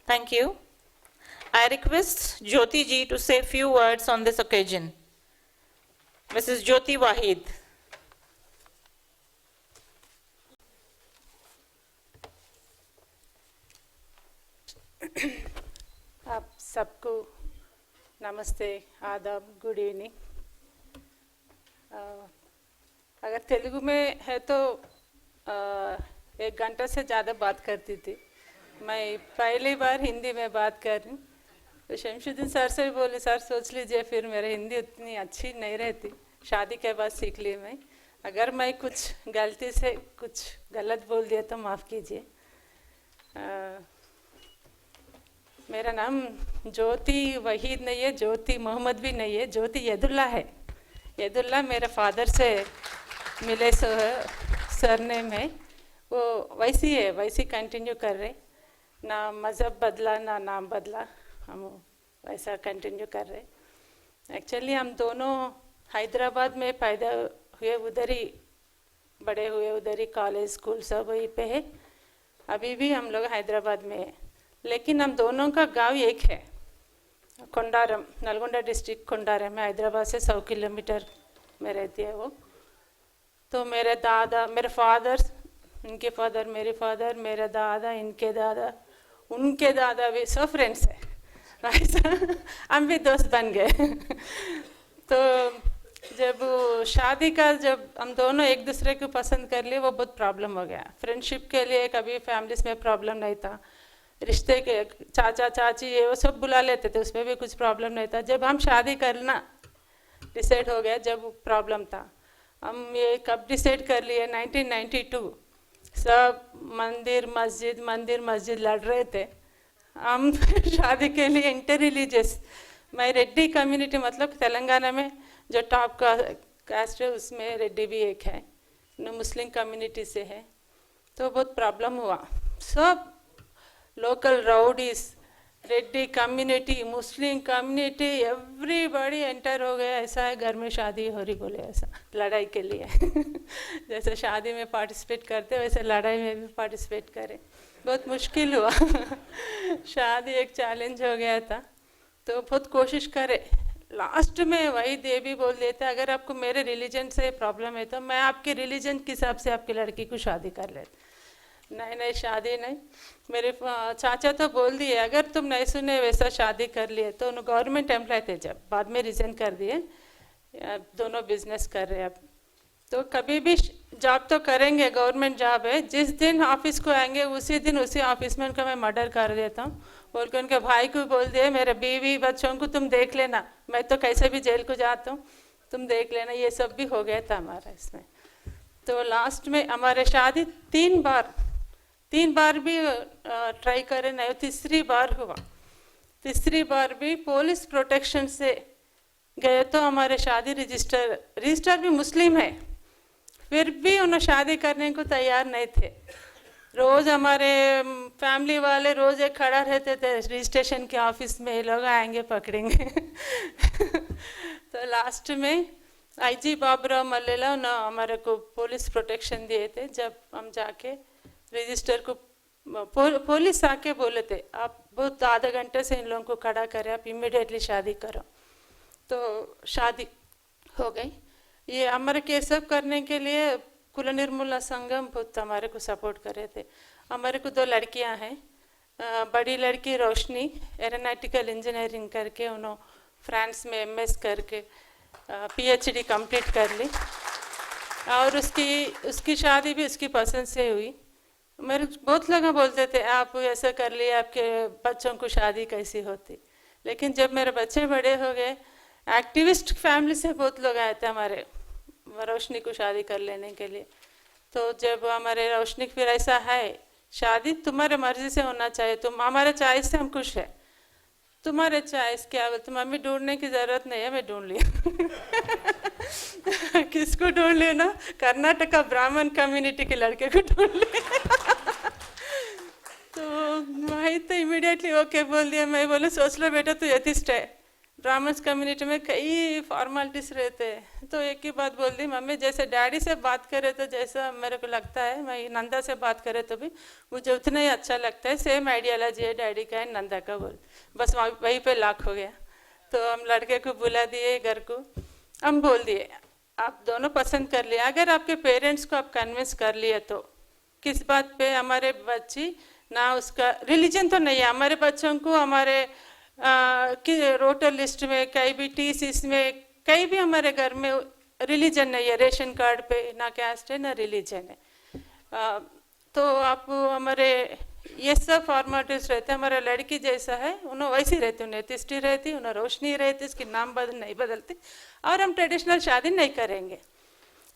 Thank you. I request Jyoti ji to say few words on this occasion. Mrs. Jyoti Wahid. आप सबको नमस्ते, आदाब, good evening. अगर तेलुगु में है तो 1 घंटा से ज़्यादा बात करती थी। मैं पहली बार हिंदी में बात कर रही हूँ, तो शमशुद्दीन सर से भी बोले सर सोच लीजिए, फिर मेरी हिंदी उतनी अच्छी नहीं रहती, शादी के बाद सीख ली मैं। अगर मैं कुछ गलती से कुछ गलत बोल दिया तो माफ़ कीजिए। मेरा नाम ज्योति वहीद नहीं है, ज्योति मोहम्मद भी नहीं है, ज्योति यदुल्ला है। यदुल्ला मेरे फादर से मिले सरनेम है, वो वैसी है, वैसी कंटिन्यू कर रहे, ना मज़हब बदला ना नाम बदला, हम वैसा कंटिन्यू कर रहे। एक्चुअली हम दोनों हैदराबाद में पैदा हुए, उधर ही बड़े हुए, उधर ही कॉलेज स्कूल सब वहीं पे है। अभी भी हम लोग हैदराबाद में है, लेकिन हम दोनों का गांव एक है, कोंडारम, नलगोंडा डिस्ट्रिक्ट कोंडारम में, हैदराबाद से 100 किलोमीटर में रहती है वो। तो मेरे दादा, मेरे फादर, इनके फादर, मेरे फादर, मेरे दादा, इनके दादा, उनके दादा भी सब फ्रेंड्स है, ऐसा हम भी दोस्त बन गए। तो जब शादी का, जब हम दोनों एक दूसरे को पसंद कर लिए, वो बहुत प्रॉब्लम हो गया। फ्रेंडशिप के लिए कभी फैमिलीज में प्रॉब्लम नहीं था, रिश्ते के चाचा चाची ये वो सब बुला लेते थे, उसमें भी कुछ प्रॉब्लम नहीं था। जब हम शादी करना डिसाइड हो गया, जब प्रॉब्लम था। हम ये कब डिसाइड कर लिए, 1992, सब मंदिर मस्जिद लड़ रहे थे हम शादी के लिए, इंटर रिलीजियस। मैं रेड्डी कम्युनिटी, मतलब तेलंगाना में जो टॉप का कास्ट है उसमें रेड्डी भी एक है, मुस्लिम कम्युनिटी से है। तो बहुत प्रॉब्लम हुआ, सब local rowdies, Reddy community, Muslim community, everybody enter हो गया। ऐसा है घर में शादी हो रही, बोले ऐसा लड़ाई के लिए जैसे शादी में पार्टिसिपेट करते वैसे लड़ाई में भी पार्टिसिपेट करें, बहुत मुश्किल हुआ शादी एक चैलेंज हो गया था। तो बहुत कोशिश करे, लास्ट में वही दे भी बोल देते, अगर आपको मेरे रिलीजन से प्रॉब्लम है तो मैं आपके रिलीजन के हिसाब से आपकी लड़की को शादी कर लेती। नहीं शादी नहीं। मेरे चाचा तो बोल दिए, अगर तुम नहीं सुने वैसा शादी कर लिए। तो गवर्नमेंट एम्प्लॉय थे, जब बाद में रिजाइन कर दिए, दोनों बिजनेस कर रहे अब। तो कभी भी जॉब तो करेंगे, गवर्नमेंट जॉब है, जिस दिन ऑफिस को आएंगे उसी दिन उसी ऑफिस में उनका मैं मर्डर कर देता हूँ बोल के उनके भाई को बोल दिए, मेरे बीवी बच्चों को तुम देख लेना, मैं तो कैसे भी जेल को जाता हूँ, तुम देख लेना। ये सब भी हो गया था हमारा इसमें। तो लास्ट में हमारे शादी 3 बार भी ट्राई करे नहीं, तीसरी बार हुआ। तीसरी बार भी पुलिस प्रोटेक्शन से गए तो हमारे शादी रजिस्टर भी मुस्लिम है, फिर भी उन्हें शादी करने को तैयार नहीं थे। रोज़ हमारे फैमिली वाले रोज़ एक खड़ा रहते थे रजिस्ट्रेशन के ऑफिस में, लोग आएंगे पकड़ेंगे तो लास्ट में आईजी बाबूराव मल्लेला ना हमारे को पुलिस प्रोटेक्शन दिए थे। जब हम जाके रजिस्टर को पुलिस आके बोले थे, आप बहुत आधा घंटे से इन लोगों को खड़ा करें, आप इमीडिएटली शादी करो। तो शादी हो गई। ये हमारे केस अप करने के लिए कुल निर्मूला संगम बहुत हमारे को सपोर्ट कर रहे थे। हमारे को 2 लड़कियां हैं, बड़ी लड़की रोशनी एरोनॉटिकल इंजीनियरिंग करके उन्होंने फ्रांस में एमएस करके पीएचडी कंप्लीट कर ली, और उसकी शादी भी उसकी पसंद से हुई। मेरे बहुत लोग बोलते थे आप ऐसा कर लिए, आपके बच्चों को शादी कैसी होती। लेकिन जब मेरे बच्चे बड़े हो गए, एक्टिविस्ट फैमिली से बहुत लोग आए थे हमारे रोशनी को शादी कर लेने के लिए। तो जब हमारे रोशनी फिर ऐसा है, शादी तुम्हारे मर्जी से होना चाहिए, तुम हमारे चॉइस से हम खुश है, तुम्हारे चॉइस क्या बोलते, मम्मी ढूंढने की ज़रूरत नहीं है, मैं ढूंढ लिया किसको ढूंढ लेना, कर्नाटका ब्राह्मण कम्युनिटी के लड़के को ढूंढ लिया तो भाई तो इमीडिएटली ओके बोल दिया। मैं बोले सोच लो बेटा, तू एथिस्ट है, ब्राह्मण्स कम्युनिटी में कई फॉर्मेलिटीज रहते हैं। तो एक ही बात बोल दी मम्मी, जैसे डैडी से बात करे तो जैसा मेरे को लगता है, मैं नंदा से बात करे तो भी मुझे उतना ही अच्छा लगता है, सेम आइडियोलॉजी है डैडी का है नंदा का, बोल बस वहीं पे लॉक हो गया। तो हम लड़के को बुला दिए घर को, हम बोल दिए आप दोनों पसंद कर लिया। अगर आपके पेरेंट्स को आप कन्विंस कर लिए तो किस बात पे हमारे बच्ची ना, उसका रिलीजन तो नहीं है, हमारे बच्चों को हमारे कि रोटर लिस्ट में कहीं भी टीसीस में कहीं भी हमारे घर में रिलीजन नहीं है, रेशन कार्ड पे ना कास्ट है ना रिलीजन है। तो आप हमारे ये सब फॉर्मेलिटीज रहते हैं, हमारा लड़की जैसा है उन्हें वैसी रहती, उन्हें तिष्टी रहती, उन्हें रोशनी रहती, इसकी नाम नहीं बदलती, और हम ट्रेडिशनल शादी नहीं करेंगे।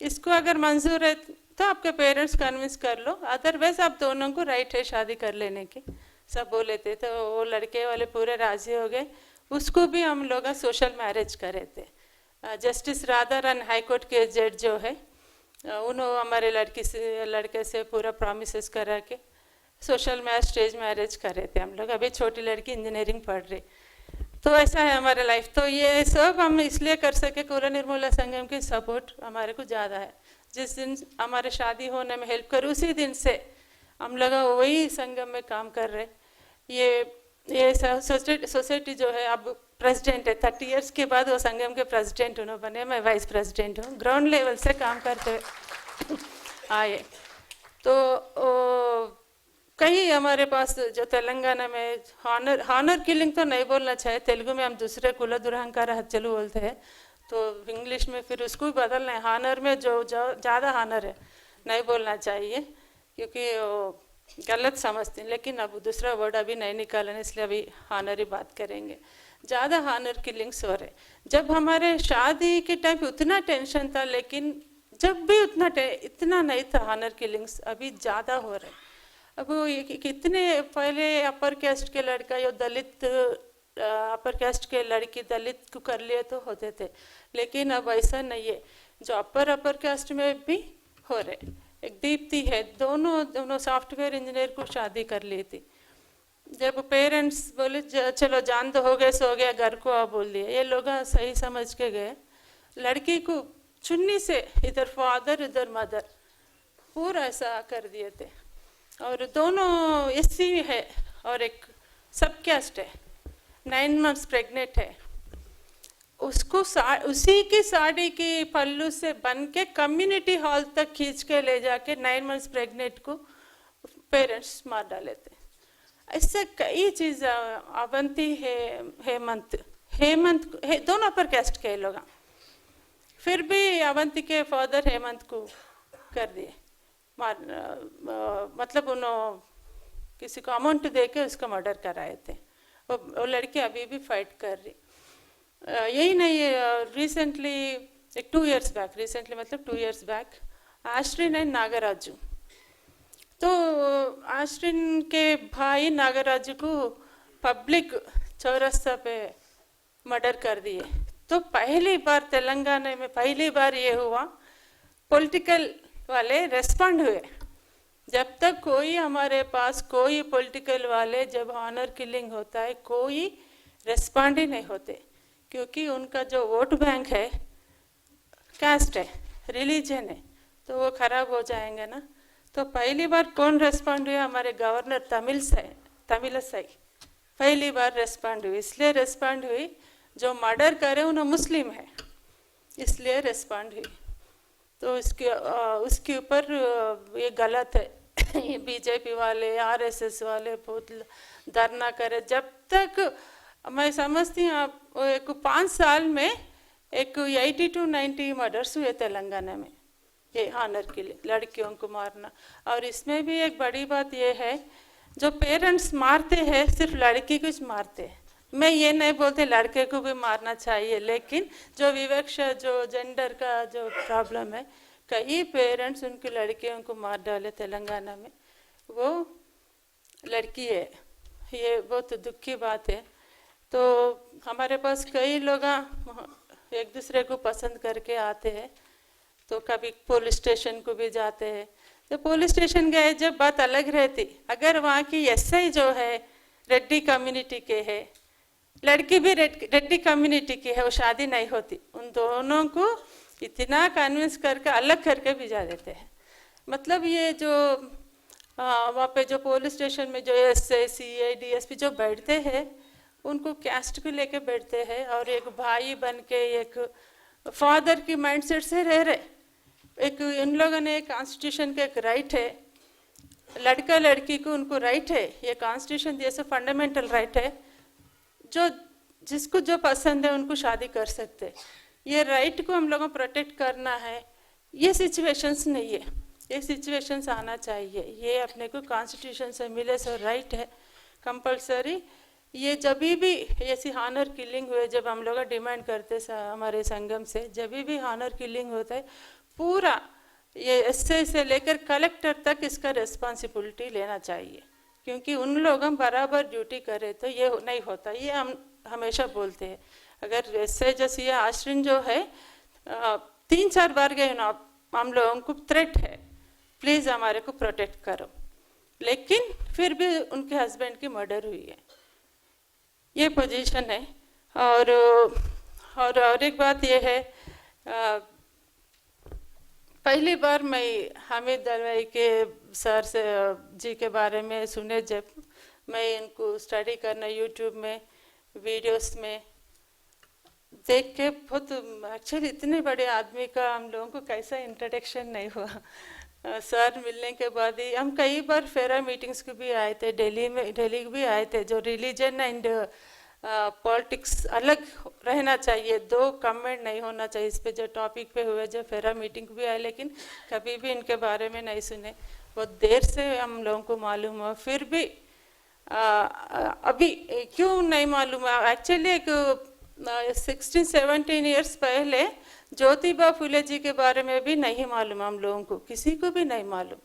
इसको अगर मंजूर है तो आपके पेरेंट्स कन्विंस कर लो, अदरवाइज आप दोनों को राइट है शादी कर लेने की, सब बोले थे। तो वो लड़के वाले पूरे राजी हो गए, उसको भी हम लोग सोशल मैरिज करे थे। जस्टिस राधारन हाई कोर्ट के जज जो है, उन्होंने हमारे लड़के से पूरा प्रॉमिसेस करा के सोशल मैरिज स्टेज मैरिज करे थे हम लोग। अभी छोटी लड़की इंजीनियरिंग पढ़ रही। तो ऐसा है हमारा लाइफ। तो ये सब हम इसलिए कर सके, कुल निर्मूला संगम की सपोर्ट हमारे को ज़्यादा है। जिस दिन हमारे शादी होने में हेल्प कर, उसी दिन से हम लोग वही संगम में काम कर रहे। ये सोसाइटी जो है अब प्रेसिडेंट है, 30 इयर्स के बाद वो संगम के प्रेसिडेंट उन्होंने बने, मैं वाइस प्रेसिडेंट हूँ। ग्राउंड लेवल से काम करते हुए आए। तो कहीं हमारे पास जो तेलंगाना में हॉनर किलिंग तो नहीं बोलना चाहिए, तेलुगु में हम दूसरे कुल दुरहंकार हत्यालु बोलते हैं, तो इंग्लिश में फिर उसको भी बदलना है। हॉनर में जो ज़्यादा हॉनर है नहीं बोलना चाहिए, क्योंकि वो गलत समझते हैं। लेकिन अब दूसरा वर्ड अभी नहीं निकाला, इसलिए अभी हॉनर ही बात करेंगे। ज़्यादा हॉनर किलिंग्स हो रहे। जब हमारे शादी के टाइम उतना टेंशन था, लेकिन जब भी इतना नहीं था हॉनर किलिंग्स, अभी ज़्यादा हो रहे। अब कितने पहले अपर कास्ट के लड़का या दलित अपर कास्ट के लड़की दलित को कर लिए तो होते थे, लेकिन अब ऐसा नहीं है। जो अपर कास्ट में भी हो रहे। एक दीप्ति है, दोनों सॉफ्टवेयर इंजीनियर को शादी कर ली थी। जब पेरेंट्स बोले चलो जान तो हो गए, सो गया, घर को आ बोल दिया, ये लोग सही समझ के गए। लड़की को चुन्नी से इधर फादर इधर मदर पूरा ऐसा कर दिए थे। और दोनों एससी है और एक सब कास्ट है, 9 मंथ्स प्रेग्नेंट है। उसको उसी की साड़ी की पल्लू से बन के कम्युनिटी हॉल तक खींच के ले जाके 9 मंथ्स प्रेग्नेंट को पेरेंट्स मार डाले थे। ऐसे कई चीज़। अवंती है, हेमंत दोनों अपर कास्ट के लोग, फिर भी अवंती के फादर हेमंत को कर दिए मतलब उन्होंने किसी को अमाउंट दे के उसका मर्डर कराए थे। वो लड़की अभी भी फाइट कर रही। यही नहीं है, रिसेंटली एक 2 इयर्स बैक, रिसेंटली मतलब 2 इयर्स बैक, आश्रिन एंड नागराजू। तो आश्रिन के भाई नागराजू को पब्लिक चौरस्ता पे मर्डर कर दिए। तो पहली बार तेलंगाना में पहली बार ये हुआ, पॉलिटिकल वाले रेस्पॉन्ड हुए। जब तक कोई हमारे पास कोई पॉलिटिकल वाले जब ऑनर किलिंग होता है कोई रेस्पॉन्ड ही नहीं होते, क्योंकि उनका जो वोट बैंक है कास्ट है, रिलीजन है, तो वो खराब हो जाएंगे ना। तो पहली बार कौन रेस्पॉन्ड हुआ? हमारे गवर्नर तमिलसाई पहली बार रेस्पॉन्ड हुई। इसलिए रेस्पॉन्ड हुई जो मर्डर करे उन्हें मुस्लिम है, इसलिए रेस्पॉन्ड हुई। तो उसके ऊपर ये गलत है। ये बीजेपी वाले आरएसएस वाले बहुत धरना करे। जब तक मैं समझती हूँ एक 5 साल में एक 80 to 90 मर्डर्स हुए तेलंगाना में, ये ऑनर के लिए लड़कियों को मारना। और इसमें भी एक बड़ी बात ये है, जो पेरेंट्स मारते हैं सिर्फ लड़की को मारते हैं। मैं ये नहीं बोलते लड़के को भी मारना चाहिए, लेकिन जो विवक्षा जो जेंडर का जो प्रॉब्लम है, कई पेरेंट्स उनकी लड़कियों को मार डाले तेलंगाना में, वो लड़की है। ये बहुत दुख की बात है। तो हमारे पास कई लोग एक दूसरे को पसंद करके आते हैं, तो कभी पुलिस स्टेशन को भी जाते हैं। तो पुलिस स्टेशन गए जब बात अलग रहती। अगर वहाँ की एसआई जो है रेड्डी कम्युनिटी के है, लड़की भी रेड्डी कम्युनिटी की है, वो शादी नहीं होती। उन दोनों को इतना कन्विंस करके अलग करके भिजा देते हैं। मतलब ये जो वहाँ पे जो पुलिस स्टेशन में जो एसए, सीए, डीएसपी जो बैठते हैं, उनको कैस्ट को लेके बैठते हैं और एक भाई बन के एक फादर की माइंडसेट से रह रहे। एक इन लोगों ने कॉन्स्टिट्यूशन का एक राइट है, लड़का लड़की को उनको राइट है, ये कॉन्स्टिट्यूशन जैसे फंडामेंटल राइट है, जो जिसको जो पसंद है उनको शादी कर सकते। ये राइट को हम लोगों को प्रोटेक्ट करना है। ये सिचुएशंस नहीं है, ये सिचुएशंस आना चाहिए। ये अपने को कॉन्स्टिट्यूशन से मिले सो राइट है कंपलसरी। ये जब भी ऐसी हानर किलिंग हुए, जब हम लोग डिमांड करते हमारे संगम से, जब भी हानर किलिंग होता है, पूरा ये एसए से लेकर कलेक्टर तक इसका रिस्पॉन्सिबिलिटी लेना चाहिए, क्योंकि उन लोग हम बराबर ड्यूटी करें तो ये नहीं होता। ये हम हमेशा बोलते हैं। अगर एसए जैसे ये आश्रिन जो है 3-4 बार गए ना, हम लोगों को थ्रेट है, प्लीज़ हमारे को प्रोटेक्ट करो, लेकिन फिर भी उनके हस्बैंड की मर्डर हुई है। ये पोजीशन है। और एक बात ये है, पहली बार मैं हामिद दलवाई के सर से जी के बारे में सुने, जब मैं इनको स्टडी करना यूट्यूब में वीडियोस में देख के बहुत एक्चुअली इतने बड़े आदमी का हम लोगों को कैसा इंट्रोडक्शन नहीं हुआ। सर मिलने के बाद ही हम कई बार फेरा मीटिंग्स को भी आए थे, दिल्ली भी आए थे। जो रिलीजन एंड पॉलिटिक्स अलग रहना चाहिए, दो कमेंट नहीं होना चाहिए इस पे जो टॉपिक पे हुए। जो फेरा मीटिंग भी आए, लेकिन कभी भी इनके बारे में नहीं सुने, बहुत देर से हम लोगों को मालूम हुआ। फिर भी अभी क्यों नहीं मालूम है, एक्चुअली एक 16-17 ईयर्स पहले ज्योतिबा फुले जी के बारे में भी नहीं मालूम, हम लोगों को किसी को भी नहीं मालूम।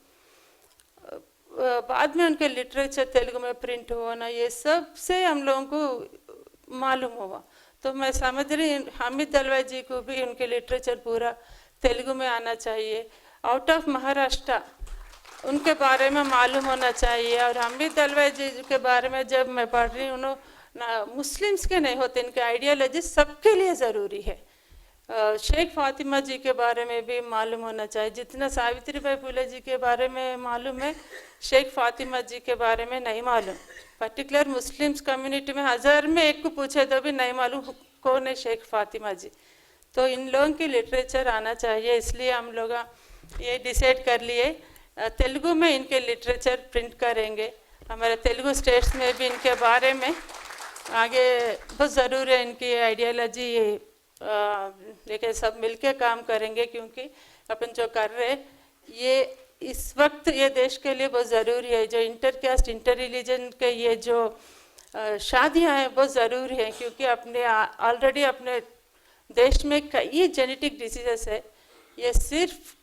बाद में उनके लिटरेचर तेलुगु में प्रिंट होना, ये सब से हम लोगों को मालूम हुआ। तो मैं समझ रही हामिद दलवाई जी को भी उनके लिटरेचर पूरा तेलुगु में आना चाहिए। आउट ऑफ महाराष्ट्र उनके बारे में मालूम होना चाहिए। और हामिद दलवाई जी के बारे में जब मैं पढ़ रही हूँ, मुस्लिम्स के नहीं होते, इनके आइडियोलॉजी सबके लिए ज़रूरी है। शेख फातिमा जी के बारे में भी मालूम होना चाहिए। जितना सावित्रीबाई फुले जी के बारे में मालूम है, शेख फातिमा जी के बारे में नहीं मालूम। पर्टिकुलर मुस्लिम्स कम्युनिटी में 1000 में एक को पूछे तो भी नहीं मालूम कौन है शेख फातिमा जी। तो इन लोगों की लिटरेचर आना चाहिए, इसलिए हम लोग ये डिसाइड कर लिए तेलुगु में इनके लिटरेचर प्रिंट करेंगे। हमारे तेलुगु स्टेट्स में भी इनके बारे में आगे बहुत ज़रूर है, इनकी आइडियोलॉजी लेकिन सब मिलके काम करेंगे, क्योंकि अपन जो कर रहे ये इस वक्त ये देश के लिए बहुत ज़रूरी है। जो इंटर कास्ट इंटर रिलीजन के ये जो शादियां हैं बहुत ज़रूरी है, क्योंकि अपने ऑलरेडी अपने देश में कई जेनेटिक डिसीजेस है। ये सिर्फ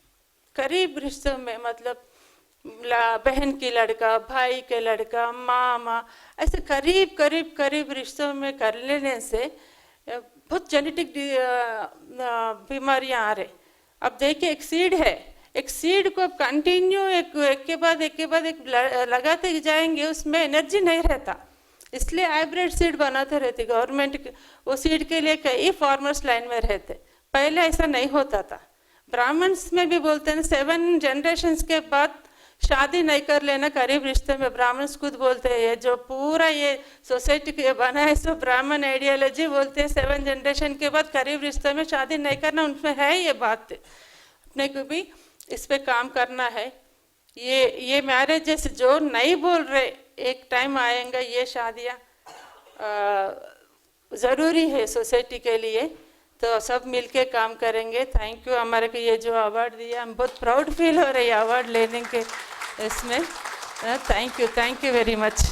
करीब रिश्तों में, मतलब बहन की लड़का, भाई के लड़का, माँ, ऐसे करीब रिश्तों में कर लेने से बहुत जेनेटिक बीमारियां आ रहे। अब देखिए एक सीड है, एक सीड को अब कंटिन्यू एक के बाद एक लगाते जाएंगे, उसमें एनर्जी नहीं रहता, इसलिए हाइब्रिड सीड बनाते रहते। गवर्नमेंट वो सीड के लिए कई फार्मर्स लाइन में रहते, पहले ऐसा नहीं होता था। ब्राह्मण्स में भी बोलते हैं 7 जनरेशन्स के बाद शादी नहीं कर लेना करीब रिश्ते में। ब्राह्मण्स खुद बोलते हैं, ये जो पूरा ये सोसाइटी के बना है सो ब्राह्मण आइडियोलॉजी बोलते हैं 7 जनरेशन के बाद करीब रिश्ते में शादी नहीं करना, उनमें है ये बात। अपने को भी इस पे काम करना है। ये मैरिज जैसे जो नहीं बोल रहे, एक टाइम आएगा ये शादियाँ ज़रूरी है सोसाइटी के लिए, तो सब मिलके काम करेंगे। थैंक यू, हमारे को ये जो अवार्ड दिया, हम बहुत प्राउड फील हो रहे हैं अवार्ड लेने के इसमें। Thank you very much.